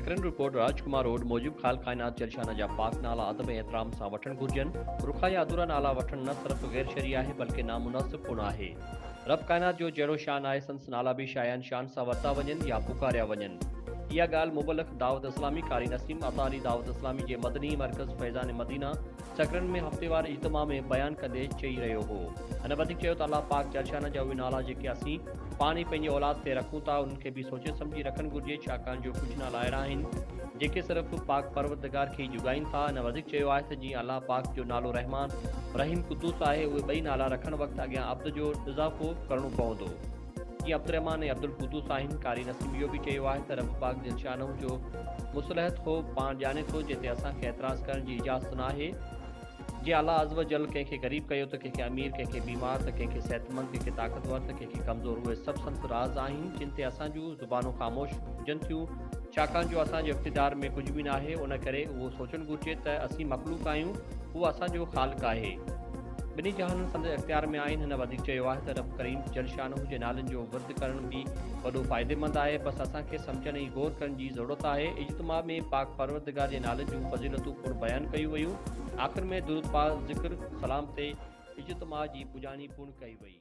Secretary report राजकुमार road मौजूब ख़ाल कायनात जलशाना जा पाक नाला अदब एहतराम सां वठण घुरिजनि। रुखा या अधूरा नाला वठण न सिर्फ़ गैर शरी आहे बल्कि नामुनासिब पिणु आहे। रब कायनात जो जहिड़ो शान आहे संस नाला भी शायान शान सां वरिता वञनि या पुकारिया वञनि। इहा ॻाल्हि मुबलक दावत इस्लामी कारी नसीम अतारी दावत इस्लामी जे मदनी मरकज़ फैज़ान मदीना सकरन में हफ़्तेवार इज्तिमा में बयान कंदे चई रहियो हो। हिन वधीक चयो त अल्लाह पाक जलशान जा उहे नाला जेके असीं पाण ई पंहिंजे औलाद ते रखूं था उन्हनि खे बि सोचे सम्झी रखणु घुरिजे, छाकाणि जो कुझु नाला अहिड़ा आहिनि जेके सिर्फ़ पाक परवरदिगार खे ई जुगाइनि था। हिन वधीक चयो आहे त जीअं अल्लाह पाक जो नालो रहमान रहीम कुद्दूस आहे, उहे ॿई नाला रखण वक़्तु अॻियां अब्द जो इज़ाफ़ो करणो पवंदो जीअं अब्दुर्रहमान ऐं अब्दुल कुद्दूस आहिनि। कारी नसीम इहो बि चयो आहे त रब पाक जलशानहू जो मुसलहत हो पाण ॼाणे थो, जिते असांखे एतिराज़ करण जी इजाज़त न आहे। जीअं अल्लाह अज़ व जल कंहिंखे ग़रीब कयो त कंहिंखे अमीर, कंहिंखे बीमार त कंहिंखे सेहतमंद, कंहिंखे ताक़तवर त कंहिंखे कमज़ोर, उहे सभु संत राज़ आहिनि जिन ते असां जूं ज़ुबानूं ख़ामोश हुजनि थियूं, छाकाणि जो असांजे इक़्तिदार में कुझु बि न आहे। उन करे उहो सोचणु घुरिजे त असीं मख़लूक आहियूं, उहो असांजो ख़ालिक़ु आहे, ॿिन्ही जहाननि संदे इख़्तियार में आहिनि। हिन वधीक चयो आहे त रब करीम जलशानहू जे नालनि जो विर्द करण बि वॾो फ़ाइदेमंद आहे, बसि असांखे सम्झण ऐं गौर करण जी ज़रूरत आहे। इज्तिमा में पाक परवरदिगार जे नालनि जूं फ़ज़ीलतूं पिणु बयानु कयूं वयूं। आख़िर में दुरूद पाक ज़िक्र सलाम ते इज्तिमा जी पुॼाणी पूर्ण कई वई।